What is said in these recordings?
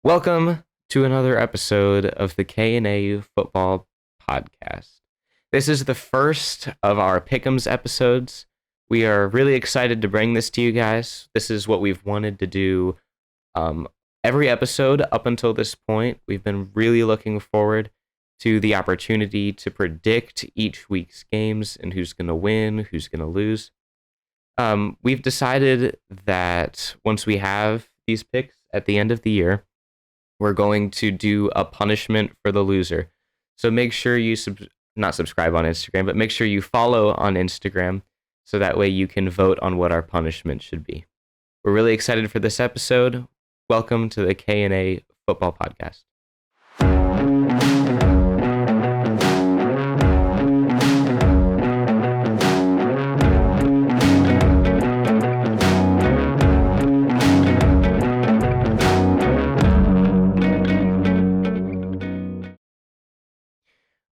Welcome to another episode of the K&A Football Podcast. This is the first of our Pick'ems episodes. We are really excited to bring this to you guys. This is what we've wanted to do every episode up until this point. We've been really looking forward to the opportunity to predict each week's games and who's going to win, who's going to lose. We've decided that once we have these picks at the end of the year, we're going to do a punishment for the loser. So make sure you not subscribe on Instagram, but make sure you follow on Instagram so that way you can vote on what our punishment should be. We're really excited for this episode. Welcome to the K&A Football Podcast.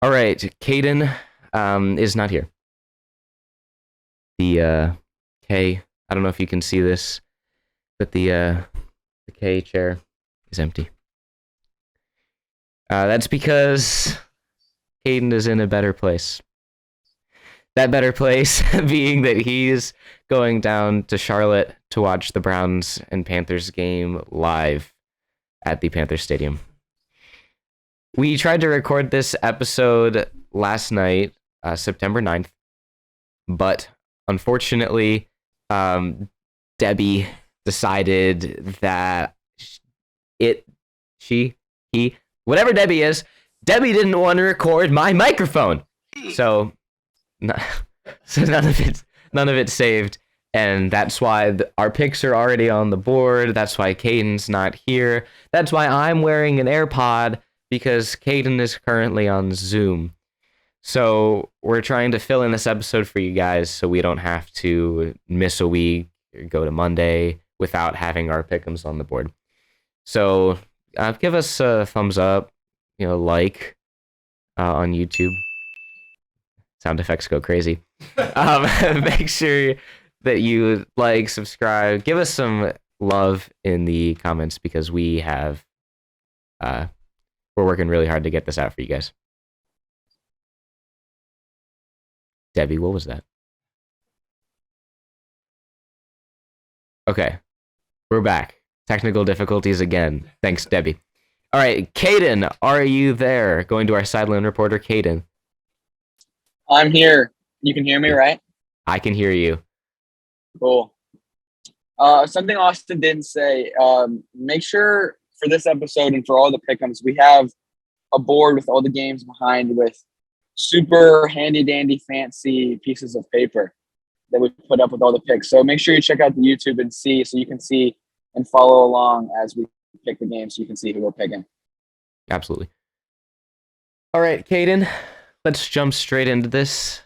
All right, Caden is not here. The K, I don't know if you can see this, but the K chair is empty. That's because Caden is in a better place. That better place being that he's going down to Charlotte to watch the Browns and Panthers game live at the Panther Stadium. We tried to record this episode last night, September 9th, but unfortunately, Debbie decided that whatever Debbie is, Debbie didn't want to record my microphone. So none of it's saved, and that's why our picks are already on the board. That's why Caden's not here. That's why I'm wearing an AirPod, because Caden is currently on Zoom. So we're trying to fill in this episode for you guys so we don't have to miss a week or go to Monday without having our pick'ems on the board. So give us a thumbs up, like on YouTube. Sound effects go crazy. Make sure that you like, subscribe, give us some love in the comments because we have we're working really hard to get this out for you guys. Debbie, what was that? Okay, we're back. Technical difficulties again. Thanks, Debbie. All right, Caden, are you there? Going to our sideline reporter, Caden. I'm here. You can hear me, right? I can hear you. Cool. Something Austin didn't say. Make sure for this episode and for all the pick'ems, we have a board with all the games behind with super handy dandy fancy pieces of paper that we put up with all the picks. So make sure you check out the YouTube and see so you can see and follow along as we pick the game so you can see who we're picking. Absolutely. All right, Caden, let's jump straight into this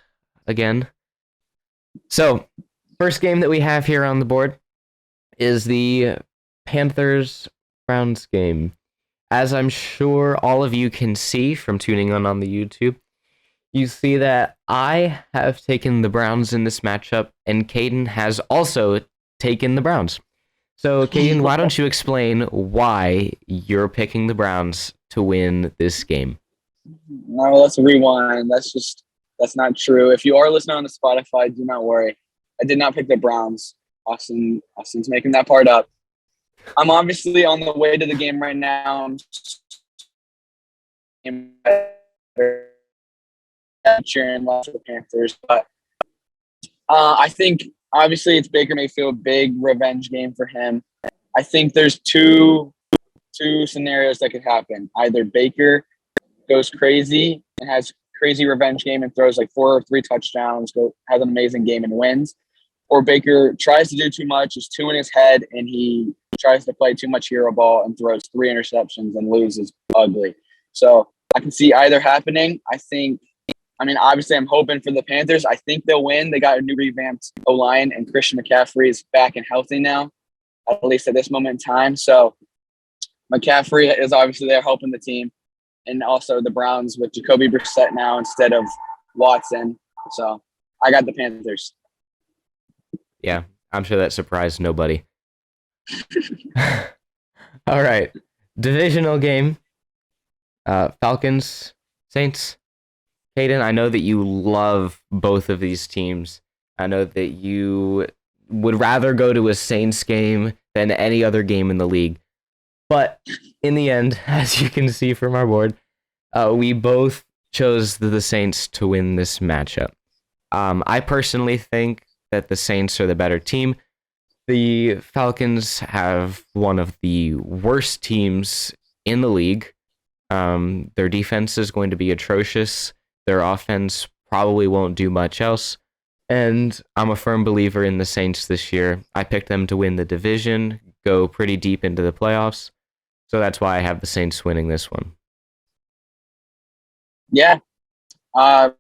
again. So, first game that we have here on the board is the Panthers-Browns game. As I'm sure all of you can see from tuning in on the YouTube, you see that I have taken the Browns in this matchup, and Caden has also taken the Browns. So, Caden, why don't you explain why you're picking the Browns to win this game? No, let's rewind. That's not true. If you are listening on the Spotify, do not worry. I did not pick the Browns. Austin's making that part up. I'm obviously on the way to the game right now. I'm cheering for the Panthers, but I think obviously it's Baker Mayfield, big revenge game for him. I think there's two scenarios that could happen. Either Baker goes crazy and has crazy revenge game and throws like 4 or 3 touchdowns, has an amazing game and wins. Or Baker tries to do too much, is too in his head, and he tries to play too much hero ball and throws 3 interceptions and loses ugly. So I can see either happening. Obviously I'm hoping for the Panthers. I think they'll win. They got a new revamped O-line, and Christian McCaffrey is back and healthy now, at least at this moment in time. So McCaffrey is obviously there helping the team. And also the Browns with Jacoby Brissett now instead of Watson. So I got the Panthers. Yeah, I'm sure that surprised nobody. All right. Divisional game. Falcons, Saints. Hayden, I know that you love both of these teams. I know that you would rather go to a Saints game than any other game in the league. But in the end, as you can see from our board, we both chose the Saints to win this matchup. I personally think that the Saints are the better team. The Falcons have one of the worst teams in the league. Their defense is going to be atrocious. Their offense probably won't do much else. And I'm a firm believer in the Saints this year. I picked them to win the division, go pretty deep into the playoffs. So that's why I have the Saints winning this one. Yeah. I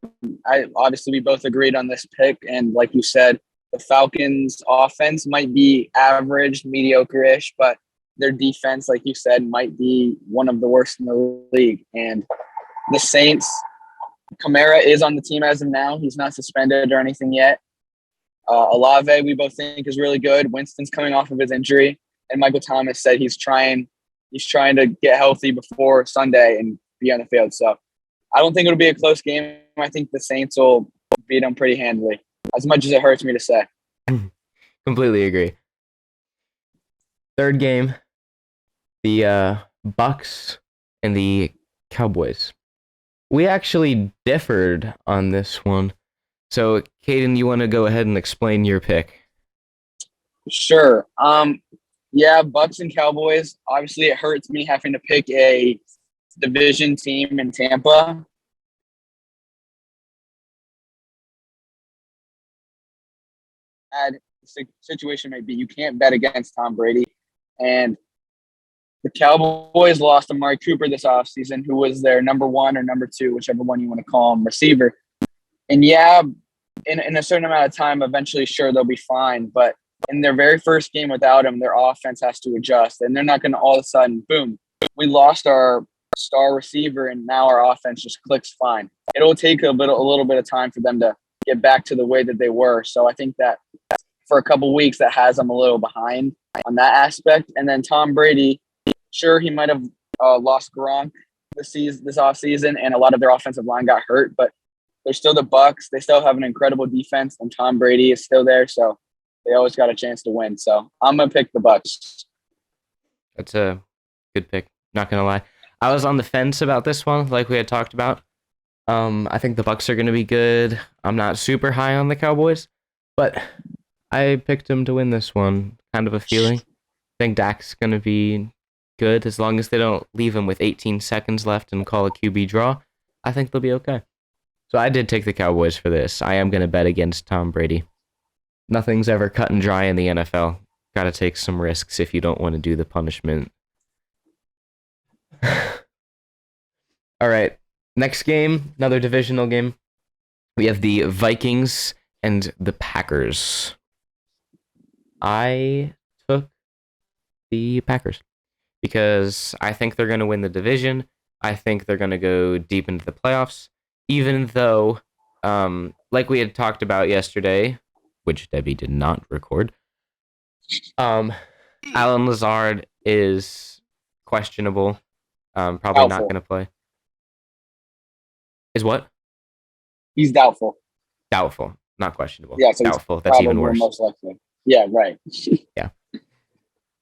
obviously we both agreed on this pick, and like you said, the Falcons' offense might be average, mediocre-ish, but their defense, like you said, might be one of the worst in the league. And the Saints, Kamara is on the team as of now. He's not suspended or anything yet. Olave, we both think is really good. Winston's coming off of his injury, and Michael Thomas said he's trying to get healthy before Sunday and be on the field. So I don't think it'll be a close game. I think the Saints will beat them pretty handily, as much as it hurts me to say. Completely agree. Third game, the Bucks and the Cowboys. We actually differed on this one. So, Caden, you want to go ahead and explain your pick? Sure. Yeah, Bucks and Cowboys. Obviously, it hurts me having to pick a division team in Tampa. Bad situation may be, you can't bet against Tom Brady. And the Cowboys lost Amari Cooper this offseason, who was their number one or number two, whichever one you want to call him, receiver. And yeah, in a certain amount of time, eventually, sure, they'll be fine. But in their very first game without him, their offense has to adjust. And they're not going to all of a sudden, boom, we lost our star receiver and now our offense just clicks fine. It'll take a little bit of time for them to get back to the way that they were. So I think that for a couple weeks, that has them a little behind on that aspect. And then Tom Brady, sure, he might have lost Gronk this offseason, and a lot of their offensive line got hurt, but they're still the Bucks. They still have an incredible defense, and Tom Brady is still there, so they always got a chance to win. So I'm gonna pick the Bucks. That's a good pick. Not gonna lie, I was on the fence about this one, like we had talked about. I think the Bucks are gonna be good. I'm not super high on the Cowboys, but I picked them to win this one. Kind of a feeling. I think Dak's gonna be good as long as they don't leave him with 18 seconds left and call a QB draw. I think they'll be okay. So I did take the Cowboys for this. I am gonna bet against Tom Brady. Nothing's ever cut and dry in the NFL. Got to take some risks if you don't want to do the punishment. All right. Next game, another divisional game. We have the Vikings and the Packers. I took the Packers because I think they're going to win the division. I think they're going to go deep into the playoffs, even though, like we had talked about yesterday, which Debbie did not record, Allen Lazard is questionable. Probably Doubtful. not going to play. Is what? He's doubtful. Doubtful, not questionable. Yeah, so doubtful. That's even worse. Most likely. Yeah, right. Yeah.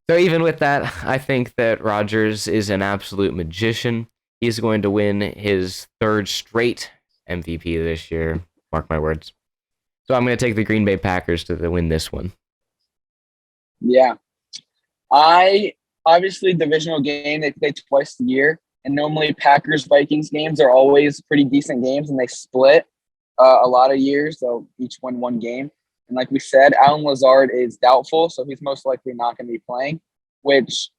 So even with that, I think that Rodgers is an absolute magician. He's going to win his third straight MVP this year. Mark my words. So I'm going to take the Green Bay Packers to win this one. Yeah. Obviously, divisional game, they play twice a year. And normally Packers-Vikings games are always pretty decent games, and they split a lot of years. So each win one game. And like we said, Allen Lazard is doubtful, so he's most likely not going to be playing, which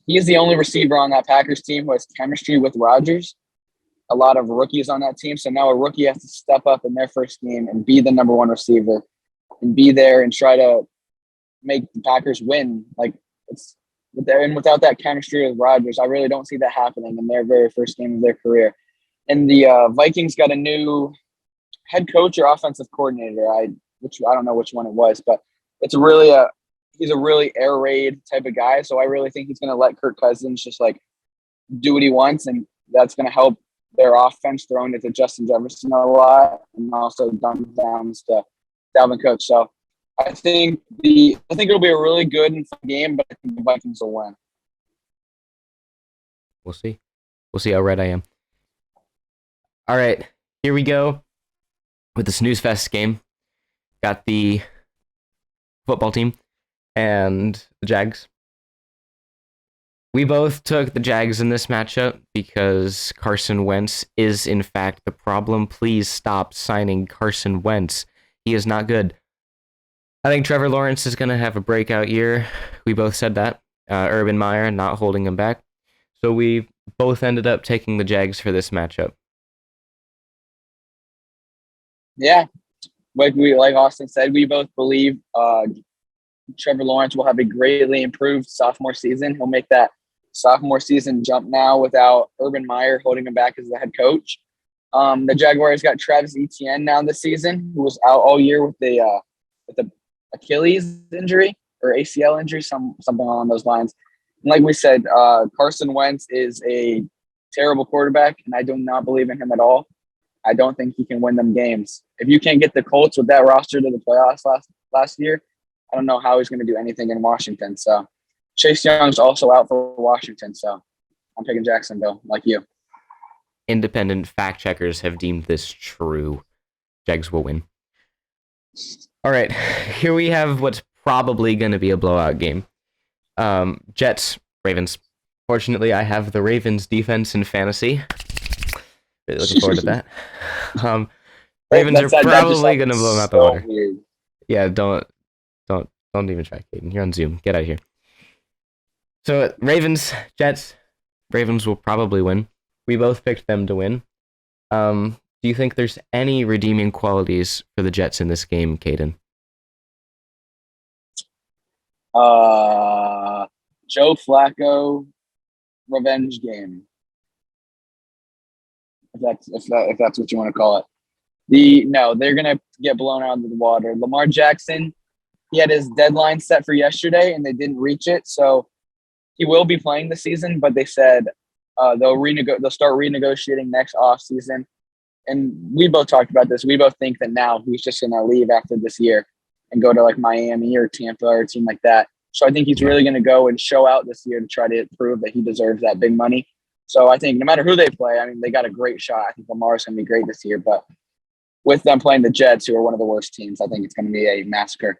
he is the only receiver on that Packers team who has chemistry with Rodgers. A lot of rookies on that team. So now a rookie has to step up in their first game and be the number one receiver and be there and try to make the Packers win. Like without that chemistry with Rodgers, I really don't see that happening in their very first game of their career. And the Vikings got a new head coach or offensive coordinator. I don't know which one it was, but it's really he's a really air raid type of guy. So I really think he's going to let Kirk Cousins just like do what he wants, and that's going to help their offense throwing it to Justin Jefferson a lot, and also dumb downs to Dalvin Cook. So I think it'll be a really good and fun game, but I think the Vikings will win. We'll see. We'll see how right I am. All right, here we go with the Snooze Fest game. Got the football team and the Jags. We both took the Jags in this matchup because Carson Wentz is, in fact, the problem. Please stop signing Carson Wentz. He is not good. I think Trevor Lawrence is going to have a breakout year. We both said that. Urban Meyer not holding him back. So we both ended up taking the Jags for this matchup. Yeah, like Austin said, we both believe Trevor Lawrence will have a greatly improved sophomore season. He'll make that sophomore season jump now without Urban Meyer holding him back as the head coach. The Jaguars got Travis Etienne now this season, who was out all year with the Achilles injury or ACL injury, something along those lines. And like we said, Carson Wentz is a terrible quarterback, and I do not believe in him at all. I don't think he can win them games. If you can't get the Colts with that roster to the playoffs last year, I don't know how he's going to do anything in Washington. So Chase Young's also out for Washington. So I'm picking Jacksonville, like you. Independent fact checkers have deemed this true. Jags will win. All right, here we have what's probably going to be a blowout game. Jets, Ravens. Fortunately, I have the Ravens defense in fantasy. Really looking forward to that. Ravens are probably going to blow them out the water. Weird. Yeah, don't even try, Caden. You're on Zoom. Get out of here. So Ravens, Jets. Ravens will probably win. We both picked them to win. Do you think there's any redeeming qualities for the Jets in this game, Caden? Joe Flacco revenge game. If that's what you want to call it. They're gonna get blown out of the water. Lamar Jackson, he had his deadline set for yesterday and they didn't reach it, so he will be playing the season. But they said they'll start renegotiating next off season. And we both talked about this. We both think that now he's just gonna leave after this year and go to like Miami or Tampa or a team like that. So I think he's really gonna go and show out this year to try to prove that he deserves that big money. So I think no matter who they play, I mean, they got a great shot. I think Lamar's going to be great this year. But with them playing the Jets, who are one of the worst teams, I think it's going to be a massacre.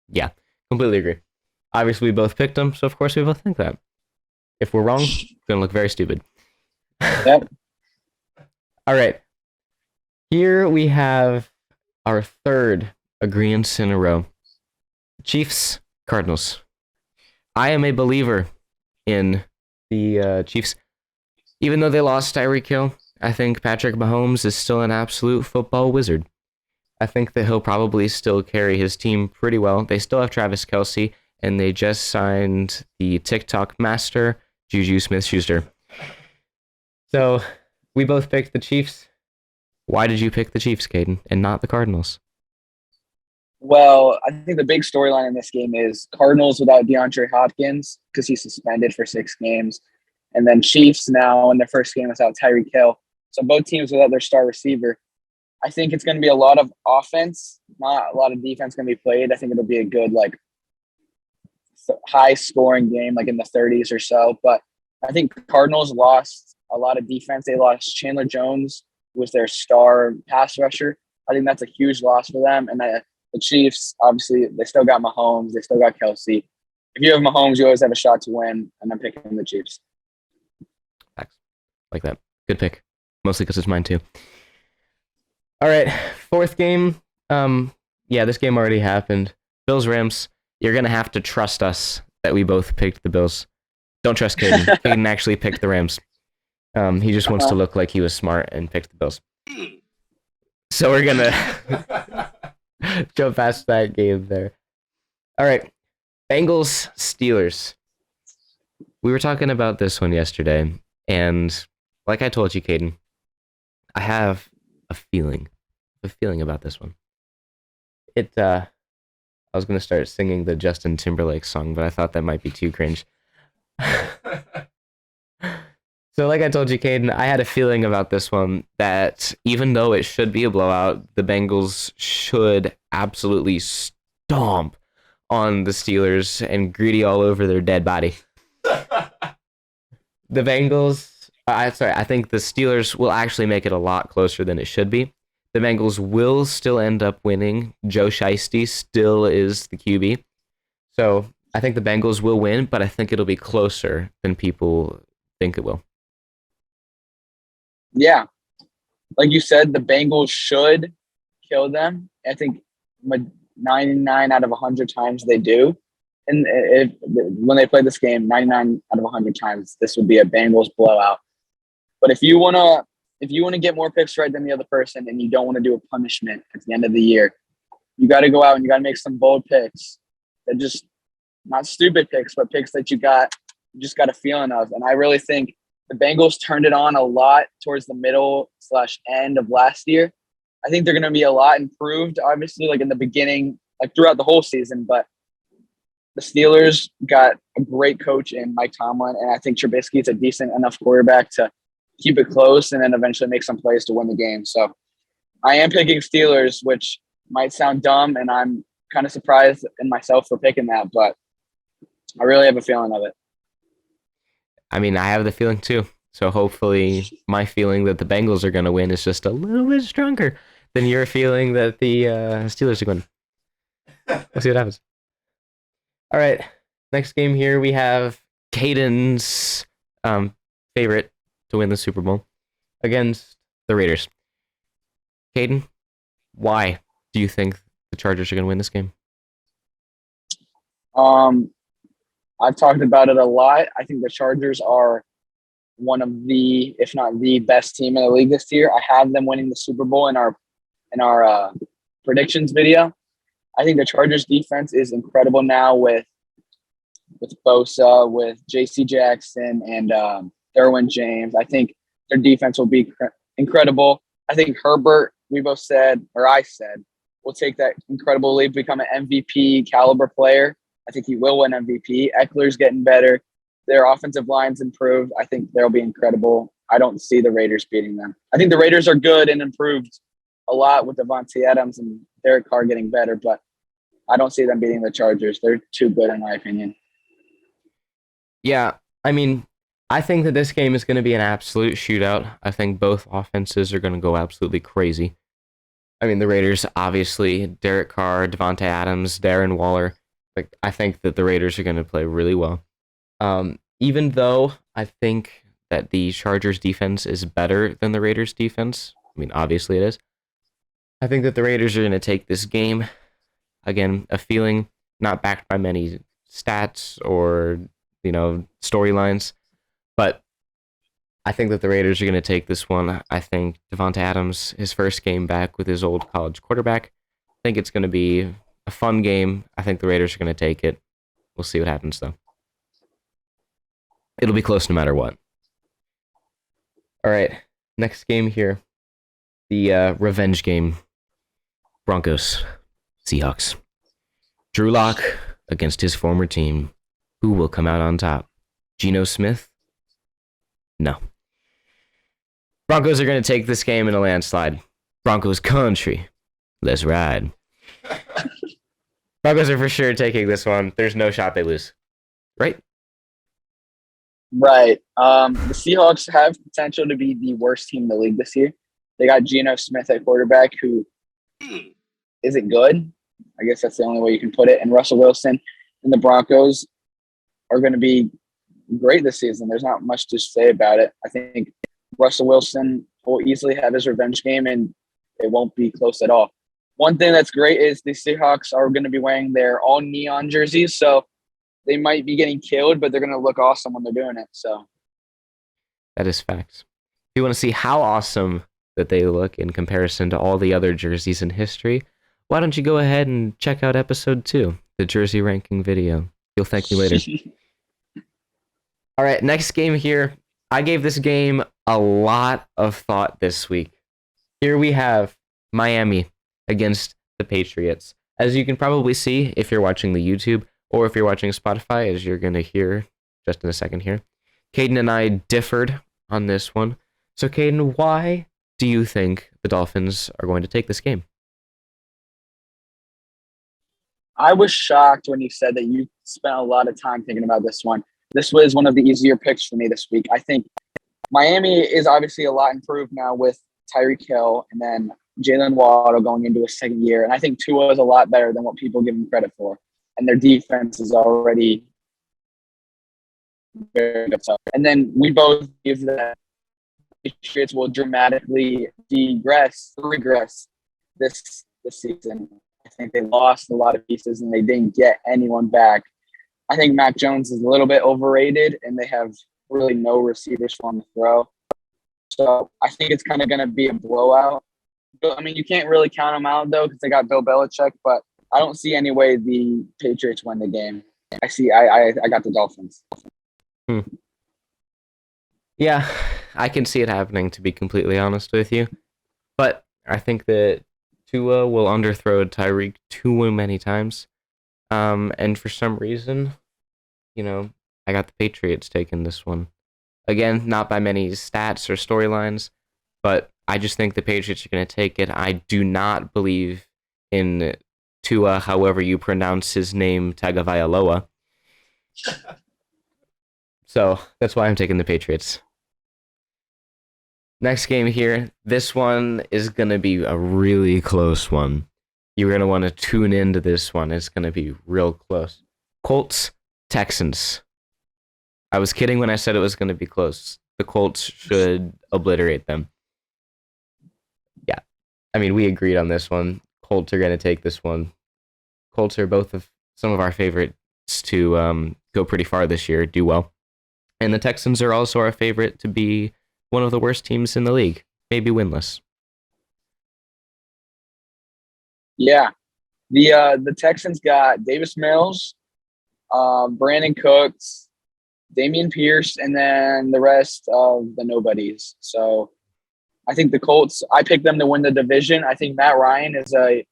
Yeah, completely agree. Obviously, we both picked them, so of course we both think that. If we're wrong, it's going to look very stupid. Yep. All right. Here we have our third agreement in a row. Chiefs, Cardinals. I am a believer in the Chiefs. Even though they lost Tyreek Hill, I think Patrick Mahomes is still an absolute football wizard. I think that he'll probably still carry his team pretty well. They still have Travis Kelce, and they just signed the TikTok master, Juju Smith-Schuster. So we both picked the Chiefs. Why did you pick the Chiefs, Caden, and not the Cardinals? Well, I think the big storyline in this game is Cardinals without DeAndre Hopkins because he's suspended for 6 games. And then Chiefs now in their first game without Tyreek Hill. So both teams without their star receiver. I think it's going to be a lot of offense, not a lot of defense going to be played. I think it'll be a good, like, high-scoring game, like in the 30s or so. But I think Cardinals lost a lot of defense. They lost Chandler Jones, who was their star pass rusher. I think that's a huge loss for them. And the Chiefs, obviously, they still got Mahomes. They still got Kelce. If you have Mahomes, you always have a shot to win, and I'm picking the Chiefs. Like that. Good pick. Mostly because it's mine, too. All right, fourth game. This game already happened. Bills-Rams. You're going to have to trust us that we both picked the Bills. Don't trust Caden. Caden actually picked the Rams. He just wants to look like he was smart and picked the Bills. So we're going to jump past that game there. All right. Bengals, Steelers. We were talking about this one yesterday, and like I told you, Caden, I have a feeling about this one. I was gonna start singing the Justin Timberlake song, but I thought that might be too cringe. So, like I told you, Caden, I had a feeling about this one that even though it should be a blowout, the Bengals should absolutely stomp on the Steelers and greedy all over their dead body. The Bengals, I think the Steelers will actually make it a lot closer than it should be. The Bengals will still end up winning. Joe Shiesty still is the QB. So I think the Bengals will win, but I think it'll be closer than people think it will. Yeah. Like you said, the Bengals should kill them. I think 99 out of 100 times they do. And when they play this game, 99 out of 100 times, this would be a Bengals blowout. But if you want to get more picks right than the other person and you don't want to do a punishment at the end of the year, you got to go out and you got to make some bold picks. That just not stupid picks, but picks that you just got a feeling of. And I really think the Bengals turned it on a lot towards the middle/end of last year. I think they're going to be a lot improved, obviously, like in the beginning, like throughout the whole season. But the Steelers got a great coach in Mike Tomlin, and I think Trubisky is a decent enough quarterback to keep it close and then eventually make some plays to win the game. So I am picking Steelers, which might sound dumb, and I'm kind of surprised in myself for picking that, but I really have a feeling of it. I mean, I have the feeling too. So hopefully my feeling that the Bengals are going to win is just a little bit stronger than your feeling that the Steelers are going to. We'll see what happens. All right. Next game here, we have Caden's favorite to win the Super Bowl against the Raiders. Caden, why do you think the Chargers are going to win this game? I've talked about it a lot. I think the Chargers are one of the, if not the best team in the league this year. I have them winning the Super Bowl in our predictions video. I think the Chargers defense is incredible now with Bosa, with J.C. Jackson, and Derwin James. I think their defense will be incredible. I think Herbert, we both said, or I said, will take that incredible leap, become an MVP caliber player. I think he will win MVP. Eckler's getting better. Their offensive line's improved. I think they'll be incredible. I don't see the Raiders beating them. I think the Raiders are good and improved a lot with Davante Adams and Derek Carr getting better, but I don't see them beating the Chargers. They're too good in my opinion. Yeah, I mean, I think that this game is going to be an absolute shootout. I think both offenses are going to go absolutely crazy. I mean, the Raiders, obviously, Derek Carr, Davante Adams, Darren Waller. Like, I think that the Raiders are going to play really well. Even though I think that the Chargers defense is better than the Raiders defense. I mean, obviously it is. I think that the Raiders are going to take this game. Again, a feeling not backed by many stats or, storylines. But I think that the Raiders are going to take this one. I think Davante Adams, his first game back with his old college quarterback. I think it's going to be a fun game. I think the Raiders are going to take it. We'll see what happens, though. It'll be close no matter what. All right, next game here. The revenge game. Broncos, Seahawks. Drew Lock against his former team. Who will come out on top? Geno Smith? No. Broncos are going to take this game in a landslide. Broncos country. Let's ride. Broncos are for sure taking this one. There's no shot they lose. Right? Right. The Seahawks have potential to be the worst team in the league this year. They got Geno Smith at quarterback, who isn't good. I guess that's the only way you can put it. And Russell Wilson and the Broncos are going to be great this season. There's not much to say about it. I think Russell Wilson will easily have his revenge game, and it won't be close at all. One thing that's great is the Seahawks are going to be wearing their all neon jerseys, so they might be getting killed, but they're going to look awesome when they're doing it. So that is facts. If you want to see how awesome that they look in comparison to all the other jerseys in history, why don't you go ahead and check out episode 2, the jersey ranking video. You'll thank me later. All right, next game here. I gave this game a lot of thought this week. Here we have Miami against the Patriots. as you can probably see if you're watching the YouTube or if you're watching Spotify, as you're going to hear just in a second here, Caden and I differed on this one. So, Caden, why do you think the Dolphins are going to take this game? I was shocked when you said that you spent a lot of time thinking about this one. This was one of the easier picks for me this week. I think Miami is obviously a lot improved now with Tyreek Hill and then Jalen Waddle going into his second year. And I think Tua is a lot better than what people give him credit for. And their defense is already very good. And then we both believe that the Patriots will dramatically regress this season. I think they lost a lot of pieces and they didn't get anyone back. I think Mac Jones is a little bit overrated and they have really no receivers for him to throw. So I think it's kind of going to be a blowout. I mean, you can't really count them out, though, because they got Bill Belichick, but I don't see any way the Patriots win the game. I got the Dolphins. Yeah, I can see it happening, to be completely honest with you. But I think that Tua will underthrow Tyreek too many times. And for some reason, I got the Patriots taking this one. Again, not by many stats or storylines, but I just think the Patriots are going to take it. I do not believe in Tua, however you pronounce his name, Tagovailoa. So that's why I'm taking the Patriots. Next game here. This one is going to be a really close one. You're going to want to tune into this one. It's going to be real close. Colts, Texans. I was kidding when I said it was going to be close. The Colts should obliterate them. Yeah. I mean, we agreed on this one. Colts are going to take this one. Colts are both of some of our favorites to go pretty far this year, do well. And the Texans are also our favorite to be one of the worst teams in the league, maybe winless. Yeah. The Texans got Davis Mills, Brandon Cooks, Damian Pierce, and then the rest of the nobodies. So I think the Colts, I picked them to win the division. I think Matt Ryan is a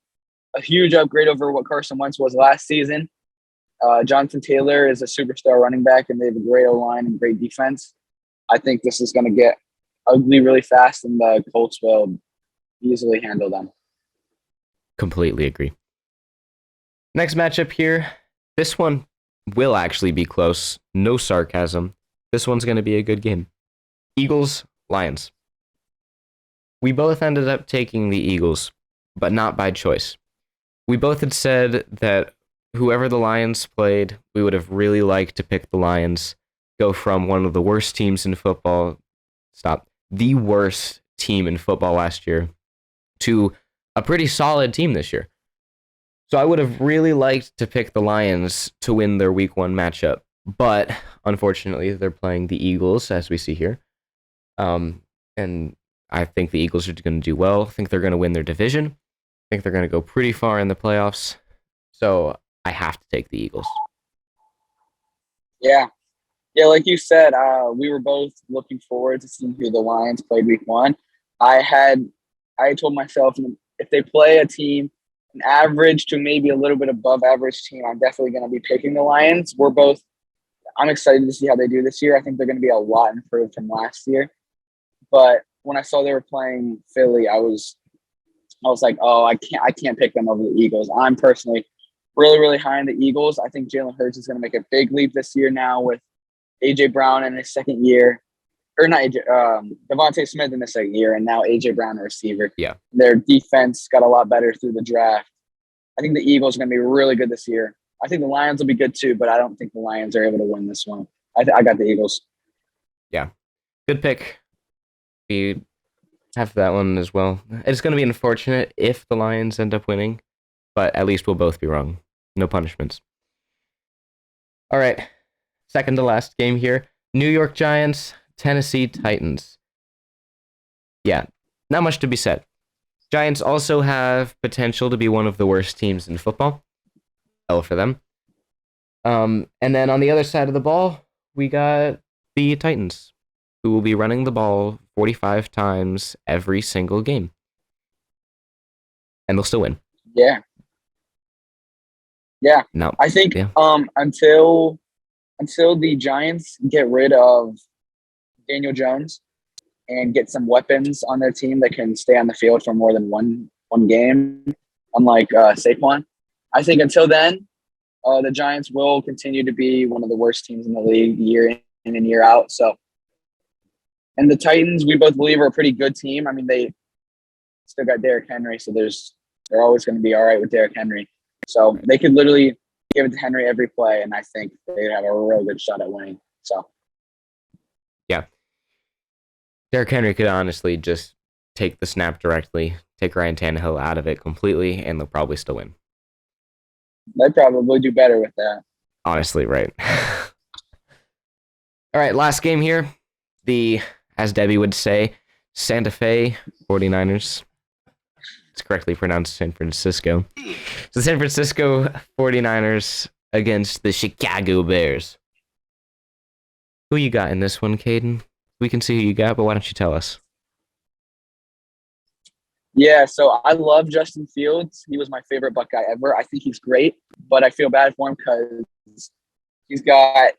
huge upgrade over what Carson Wentz was last season. Jonathan Taylor is a superstar running back, and they have a great O-line and great defense. I think this is going to get ugly really fast, and the Colts will easily handle them. Completely agree. Next matchup here. This one will actually be close. No sarcasm. This one's going to be a good game. Eagles, Lions. We both ended up taking the Eagles, but not by choice. We both had said that whoever the Lions played, we would have really liked to pick the Lions, go from one of the worst teams in football, the worst team in football last year, to a pretty solid team this year. So I would have really liked to pick the Lions to win their week 1 matchup, but unfortunately they're playing the Eagles, as we see here. And I think the Eagles are going to do well. I think they're going to win their division. I think they're going to go pretty far in the playoffs. So I have to take the Eagles. Yeah, like you said, we were both looking forward to seeing who the Lions played week 1. I told myself if they play a team, an average to maybe a little bit above average team, I'm definitely going to be picking the Lions. I'm excited to see how they do this year. I think they're going to be a lot improved from last year. But when I saw they were playing Philly, I was like, oh, I can't pick them over the Eagles. I'm personally really, really high on the Eagles. I think Jalen Hurts is going to make a big leap this year now with A.J. Brown in his second year. Or not AJ, Devontae Smith in the second year, and now A.J. Brown, a receiver. Yeah. Their defense got a lot better through the draft. I think the Eagles are going to be really good this year. I think the Lions will be good too, but I don't think the Lions are able to win this one. I got the Eagles. Yeah. Good pick. We have that one as well. It's going to be unfortunate if the Lions end up winning, but at least we'll both be wrong. No punishments. All right. Second to last game here. New York Giants, Tennessee Titans. Yeah, not much to be said. Giants also have potential to be one of the worst teams in football. L for them. And then on the other side of the ball, we got the Titans, who will be running the ball 45 times every single game. And they'll still win. Yeah. Yeah, No. I think Yeah. until the Giants get rid of Daniel Jones and get some weapons on their team that can stay on the field for more than one game, unlike Saquon. I think until then, the Giants will continue to be one of the worst teams in the league year in and year out. So, and the Titans, we both believe, are a pretty good team. I mean, they still got Derrick Henry, so they're always going to be all right with Derrick Henry. So they could literally give it to Henry every play, and I think they'd have a real good shot at winning. So, Yeah. Derrick Henry could honestly just take the snap directly, take Ryan Tannehill out of it completely, and they'll probably still win. they'd probably do better with that. Honestly, right. All right, last game here. The, as Debbie would say, Santa Fe 49ers. It's correctly pronounced San Francisco. So San Francisco 49ers against the Chicago Bears. Who you got in this one, Caden? We can see who you got, but why don't you tell us? Yeah, so I love Justin Fields. He was my favorite Buckeye ever. I think he's great, but I feel bad for him because he's got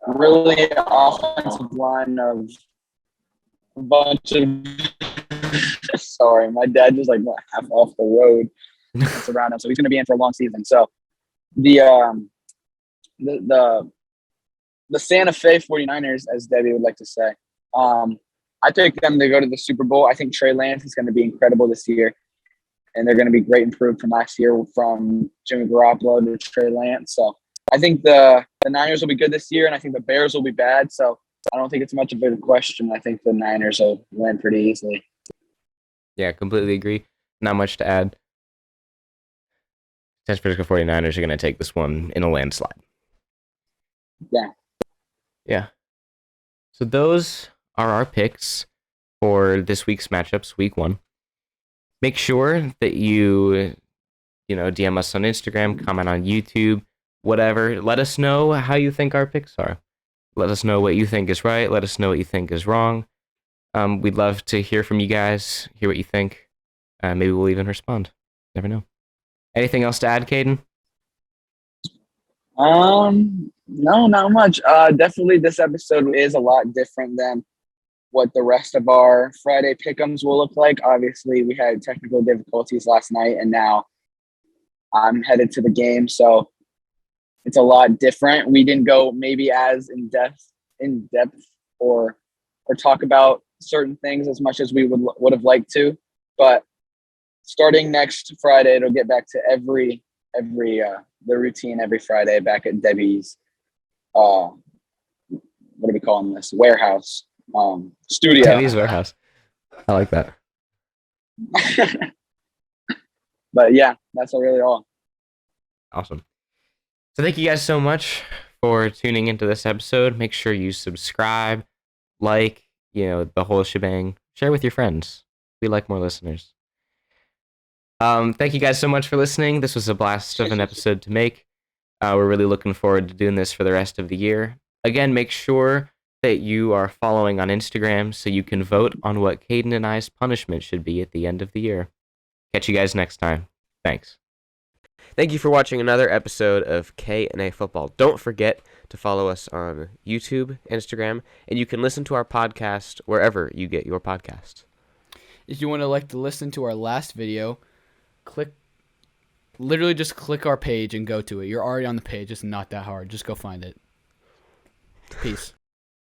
really offensive line of a bunch of. Sorry, my dad just like went half off the road. It's around him, so he's going to be in for a long season. So the the Santa Fe 49ers, as Debbie would like to say, I picked them to go to the Super Bowl. I think Trey Lance is going to be incredible this year, and they're going to be great improved from last year from Jimmy Garoppolo to Trey Lance. So I think the Niners will be good this year, and I think the Bears will be bad. So I don't think it's much of a question. I think the Niners will win pretty easily. Yeah, completely agree. Not much to add. San Francisco 49ers are going to take this one in a landslide. Yeah. Yeah. So those are our picks for this week's matchups, week 1. Make sure that you DM us on Instagram, comment on YouTube, whatever. Let us know how you think our picks are. Let us know what you think is right. Let us know what you think is wrong. We'd love to hear from you guys, hear what you think. Maybe we'll even respond. Never know. Anything else to add, Caden? No, not much. Definitely this episode is a lot different than what the rest of our Friday pick'ems will look like. Obviously, we had technical difficulties last night, and now I'm headed to the game, so it's a lot different. We didn't go maybe as in depth, or talk about certain things as much as we would have liked to. But starting next Friday, it'll get back to the routine every Friday back at Debbie's. What are we calling this? Warehouse. Studio. Debbie's warehouse. I like that. But yeah, that's really all. Awesome. So thank you guys so much for tuning into this episode. Make sure you subscribe, like, the whole shebang. Share with your friends. We like more listeners. Thank you guys so much for listening. This was a blast of an episode to make. We're really looking forward to doing this for the rest of the year. Again, make sure that you are following on Instagram so you can vote on what Caden and I's punishment should be at the end of the year. Catch you guys next time. Thanks. Thank you for watching another episode of K&A Football. Don't forget to follow us on YouTube, Instagram, and you can listen to our podcast wherever you get your podcasts. If you want to listen to our last video, literally just click our page and go to it. You're already on the page. It's not that hard. Just go find it. Peace.